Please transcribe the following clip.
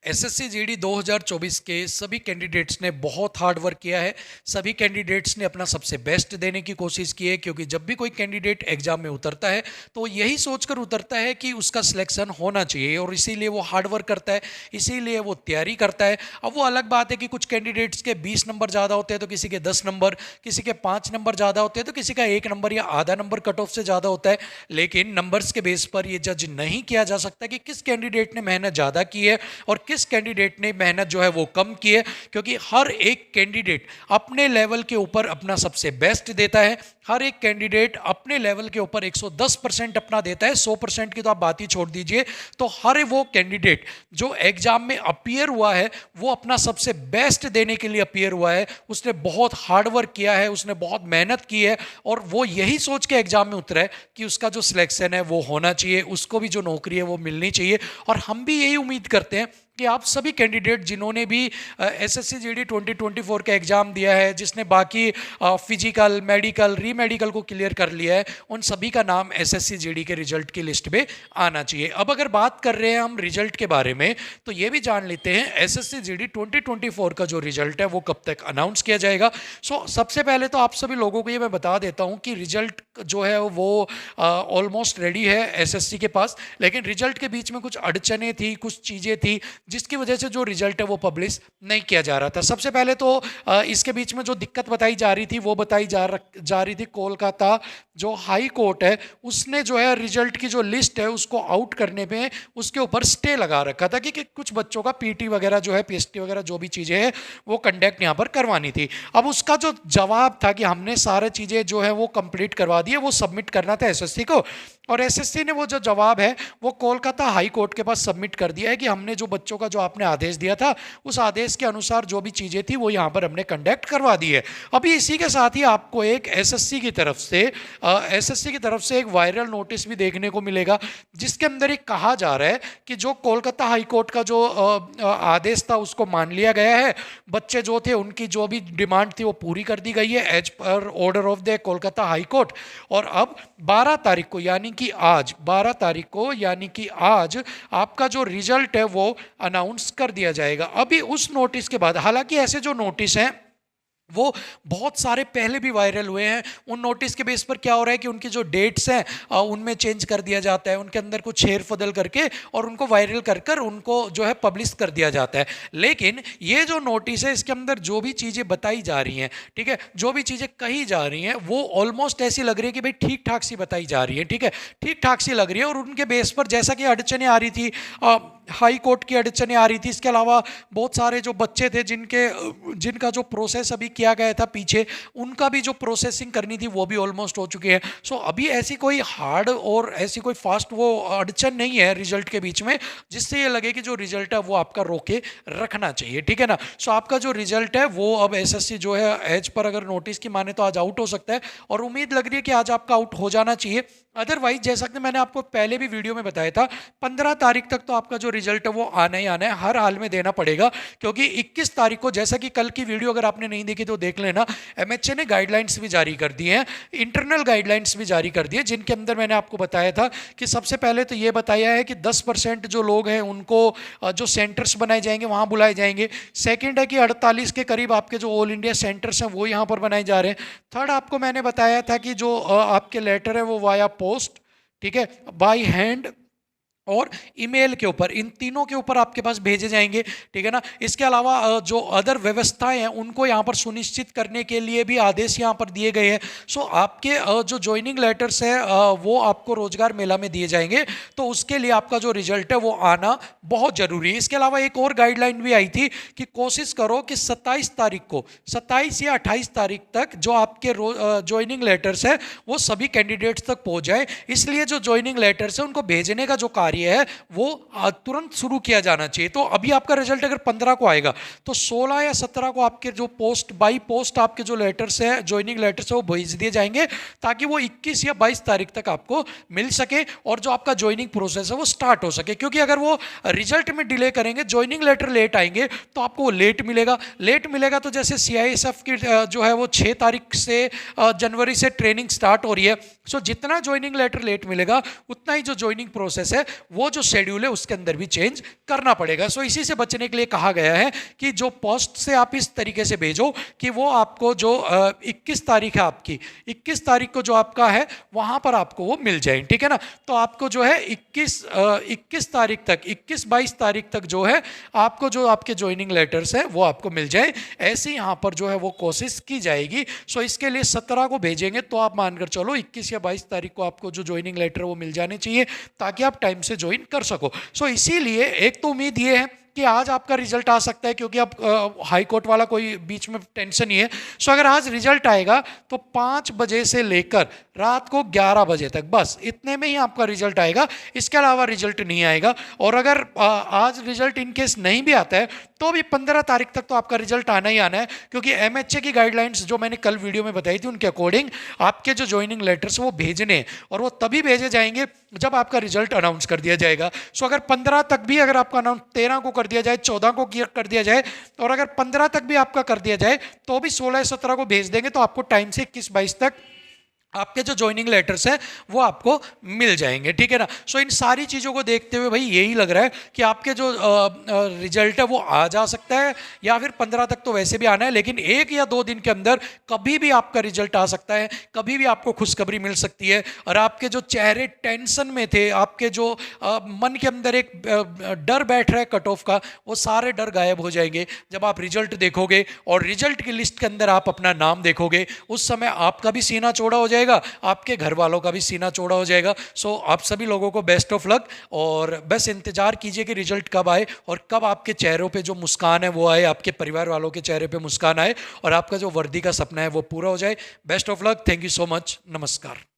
SSC GD 2024 के सभी candidates ने बहुत हार्ड वर्क किया है। सभी कैंडिडेट्स ने अपना सबसे बेस्ट देने की कोशिश की है, क्योंकि जब भी कोई कैंडिडेट एग्जाम में उतरता है तो यही सोचकर उतरता है कि उसका सिलेक्शन होना चाहिए, और इसीलिए वो हार्ड वर्क करता है, इसीलिए वो तैयारी करता है। अब वो अलग बात है कि कुछ कैंडिडेट्स के 20 नंबर ज़्यादा होते हैं तो किसी के 10 नंबर, किसी के 5 नंबर ज़्यादा होते हैं तो किसी का 1 नंबर या आधा नंबर कट ऑफ से ज़्यादा होता है। लेकिन नंबर्स के बेस पर ये जज नहीं किया जा सकता कि किस कैंडिडेट ने मेहनत ज़्यादा की है और किस कैंडिडेट ने मेहनत जो है वो कम की है, क्योंकि हर एक कैंडिडेट अपने लेवल के ऊपर अपना सबसे बेस्ट देता है। हर एक कैंडिडेट अपने लेवल के ऊपर 110% अपना देता है। 100% की तो आप बात ही छोड़ दीजिए। तो हर वो कैंडिडेट जो एग्जाम में अपीयर हुआ है वो अपना सबसे बेस्ट देने के लिए अपीयर हुआ है। उसने बहुत हार्ड वर्क किया है, उसने बहुत मेहनत की है, और वो यही सोच के एग्जाम में उतरा है कि उसका जो सिलेक्शन है वो होना चाहिए, उसको भी जो नौकरी है वो मिलनी चाहिए। और हम भी यही उम्मीद करते हैं कि आप सभी कैंडिडेट जिन्होंने भी एसएससी जीडी 2024 का एग्ज़ाम दिया है, जिसने बाकी फिजिकल, मेडिकल, री मेडिकल को क्लियर कर लिया है, उन सभी का नाम एसएससी जीडी के रिजल्ट की लिस्ट में आना चाहिए। अब अगर बात कर रहे हैं हम रिजल्ट के बारे में, तो ये भी जान लेते हैं एसएससी जीडी 2024 का जो रिजल्ट है वो कब तक अनाउंस किया जाएगा। सबसे पहले तो आप सभी लोगों को ये मैं बता देता हूँ कि रिजल्ट जो है वो ऑलमोस्ट रेडी है एसएससी के पास, लेकिन रिजल्ट के बीच में कुछ अड़चनें थी, कुछ चीज़ें थी जिसकी वजह से जो रिजल्ट है वो पब्लिश नहीं किया जा रहा था। सबसे पहले तो इसके बीच में जो दिक्कत बताई जा रही थी वो बताई जा रही थी, कोलकाता जो हाई कोर्ट है उसने जो है रिजल्ट की जो लिस्ट है उसको आउट करने में उसके ऊपर स्टे लगा रखा था कि कुछ बच्चों का पीटी वगैरह जो है, पीएसटी वगैरह जो भी चीज़ें हैं वो कंडक्ट यहाँ पर करवानी थी। अब उसका जो जवाब था कि हमने सारी चीज़ें जो है वो कंप्लीट करवा दी है, वो सबमिट करना था एसएससी को, और एसएससी ने वो जो जवाब है वो कोलकाता हाई कोर्ट के पास सबमिट कर दिया है कि हमने जो बच्चों का जो आपने आदेश दिया था उस आदेश के अनुसार जो भी चीज़ें थी वो यहाँ पर हमने कंडक्ट करवा दी है। अभी इसी के साथ ही आपको एक एसएससी की तरफ से एक वायरल नोटिस भी देखने को मिलेगा, जिसके अंदर एक कहा जा रहा है कि जो कोलकाता हाई कोर्ट का जो आदेश था उसको मान लिया गया है। बच्चे जो थे उनकी जो भी डिमांड थी वो पूरी कर दी गई है as per order of the Kolkata high court. और अब 12 तारीख को यानी कि आज आपका जो रिजल्ट है वो अनाउंस कर दिया जाएगा। अभी उस नोटिस के बाद, हालांकि ऐसे जो नोटिस हैं वो बहुत सारे पहले भी वायरल हुए हैं, उन नोटिस के बेस पर क्या हो रहा है कि उनकी जो डेट्स हैं उनमें चेंज कर दिया जाता है, उनके अंदर कुछ हेर फदल करके और उनको वायरल कर उनको जो है पब्लिश कर दिया जाता है। लेकिन ये जो नोटिस है इसके अंदर जो भी चीज़ें बताई जा रही हैं, ठीक है, जो भी चीज़ें कही जा रही हैं वो ऑलमोस्ट ऐसी लग रही है कि भाई ठीक ठाक सी बताई जा रही है, ठीक है, ठीक ठाक सी लग रही है। और उनके बेस पर जैसा कि अड़चनें आ रही थी, हाई कोर्ट की अड़चनें आ रही थी, इसके अलावा बहुत सारे जो बच्चे थे जिनका जो प्रोसेस अभी किया गया था पीछे, उनका भी जो प्रोसेसिंग करनी थी वो भी ऑलमोस्ट हो चुकी है। अभी ऐसी कोई हार्ड और ऐसी कोई फास्ट वो अड़चन नहीं है रिजल्ट के बीच में जिससे ये लगे कि जो रिजल्ट है वो आपका रोके रखना चाहिए, ठीक है ना। आपका जो रिजल्ट है वो अब एसएससी जो है एज पर अगर नोटिस की माने तो आज आउट हो सकता है, और उम्मीद लग रही है कि आज आपका आउट हो जाना चाहिए। अदरवाइज जैसा कि मैंने आपको पहले भी वीडियो में बताया था, 15 तारीख तक तो आपका जो रिजल्ट है वो आना ही आना है, हर हाल में देना पड़ेगा, क्योंकि 21 तारीख को, जैसा कि कल की वीडियो अगर आपने नहीं देखी तो देख लेना, एमएचए ने गाइडलाइंस भी जारी कर दी हैं, इंटरनल गाइडलाइंस भी जारी कर दी है, जिनके अंदर मैंने आपको बताया था कि सबसे पहले तो ये बताया है कि 10% जो लोग हैं उनको जो सेंटर्स बनाए जाएंगे वहाँ बुलाए जाएंगे। सेकेंड है कि 48 के करीब आपके जो ऑल इंडिया सेंटर्स हैं वो यहाँ पर बनाए जा रहे हैं। थर्ड आपको मैंने बताया था कि जो आपके लेटर है वो वाया पोस्ट, ठीक है, बाय हैंड और ईमेल के ऊपर, इन तीनों के ऊपर आपके पास भेजे जाएंगे, ठीक है ना। इसके अलावा जो अदर व्यवस्थाएं हैं उनको यहाँ पर सुनिश्चित करने के लिए भी आदेश यहाँ पर दिए गए हैं। आपके जो ज्वाइनिंग लेटर्स है वो आपको रोजगार मेला में दिए जाएंगे, तो उसके लिए आपका जो रिजल्ट है वो आना बहुत जरूरी है। इसके अलावा एक और गाइडलाइन भी आई थी कि कोशिश करो कि 27 या 28 तारीख तक जो आपके ज्वाइनिंग लेटर्स है वो सभी कैंडिडेट्स तक पहुंच जाए। इसलिए जो ज्वाइनिंग लेटर्स है उनको भेजने का जो कार्य है वो तुरंत शुरू किया जाना चाहिए। तो अभी आपका रिजल्ट अगर 15 को आएगा तो 16 या 17 को आपके जो बाई पोस्ट आपके जो लेटर्स है, ज्वाइनिंग लेटर्स है, वो भेज दिए जाएंगे, ताकि वो 21 या 22 तारीख तक आपको मिल सके और जो आपका ज्वाइनिंग प्रोसेस है वो स्टार्ट हो सके। क्योंकि अगर वो रिजल्ट में डिले करेंगे, ज्वाइनिंग लेटर लेट आएंगे तो आपको वो लेट मिलेगा। तो जैसे सीआईएसएफ की जो है वो 6 तारीख से जनवरी से ट्रेनिंग स्टार्ट हो रही है, जितना ज्वाइनिंग लेटर लेट मिलेगा उतना ही जो ज्वाइनिंग प्रोसेस है वो जो शेड्यूल है उसके अंदर भी चेंज करना पड़ेगा। सो इसी से बचने के लिए कहा गया है कि जो पोस्ट से आप इस तरीके से भेजो कि वो आपको जो 21 तारीख है आपकी, 21 तारीख को जो आपका है वहां पर आपको वो मिल जाए, ठीक है ना। तो आपको जो है 21 तारीख तक, 21-22 तारीख तक जो है आपको जो आपके ज्वाइनिंग लेटर्स है वो आपको मिल जाए, ऐसे यहाँ पर जो है वो कोशिश की जाएगी। सो इसके लिए 17 को भेजेंगे तो आप मानकर चलो 21 या 22 तारीख को आपको जो ज्वाइनिंग लेटर वो मिल जाने चाहिए ताकि आप टाइम से ज्वाइन कर सको। सो इसीलिए एक तो उम्मीद ये है कि आज आपका रिजल्ट आ सकता है, क्योंकि अब हाई कोर्ट वाला कोई बीच में टेंशन नहीं है। सो अगर आज रिजल्ट आएगा तो 5 बजे से लेकर रात को 11 बजे तक, बस इतने में ही आपका रिजल्ट आएगा, इसके अलावा रिजल्ट नहीं आएगा। और अगर आज रिजल्ट इन केस नहीं भी आता है तो भी 15 तारीख तक तो आपका रिजल्ट आना ही आना है, क्योंकि एमएचए की गाइडलाइंस जो मैंने कल वीडियो में बताई थी उनके अकॉर्डिंग आपके जो ज्वाइनिंग लेटर्स वो भेजने हैं, और वो तभी भेजे जाएंगे जब आपका रिजल्ट अनाउंस कर दिया जाएगा। सो अगर 15 तक भी अगर आपका अनाउंस 13 को कर दिया जाए, 14 को कर दिया जाए, और अगर 15 तक भी आपका कर दिया जाए तो भी 16-17 को भेज देंगे, तो आपको टाइम से 21-22 तक आपके जो ज्वाइनिंग लेटर्स हैं वो आपको मिल जाएंगे, ठीक है ना। सो इन सारी चीज़ों को देखते हुए भाई यही लग रहा है कि आपके जो रिजल्ट है वो आ जा सकता है, या फिर 15 तक तो वैसे भी आना है, लेकिन 1 या 2 दिन के अंदर कभी भी आपका रिजल्ट आ सकता है, कभी भी आपको खुशखबरी मिल सकती है। और आपके जो चेहरे टेंशन में थे, आपके जो मन के अंदर एक डर बैठ रहा है कट ऑफ का, वो सारे डर गायब हो जाएंगे जब आप रिजल्ट देखोगे। और रिजल्ट की लिस्ट के अंदर आप अपना नाम देखोगे, उस समय आपका भी सीना चौड़ा हो जाएगा, आपके घर वालों का भी सीना चौड़ा हो जाएगा। सो आप सभी लोगों को बेस्ट ऑफ लक, और बस इंतजार कीजिए कि रिजल्ट कब आए और कब आपके चेहरों पे जो मुस्कान है वो आए, आपके परिवार वालों के चेहरे पे मुस्कान आए, और आपका जो वर्दी का सपना है वो पूरा हो जाए। Best of luck, thank you so much, नमस्कार।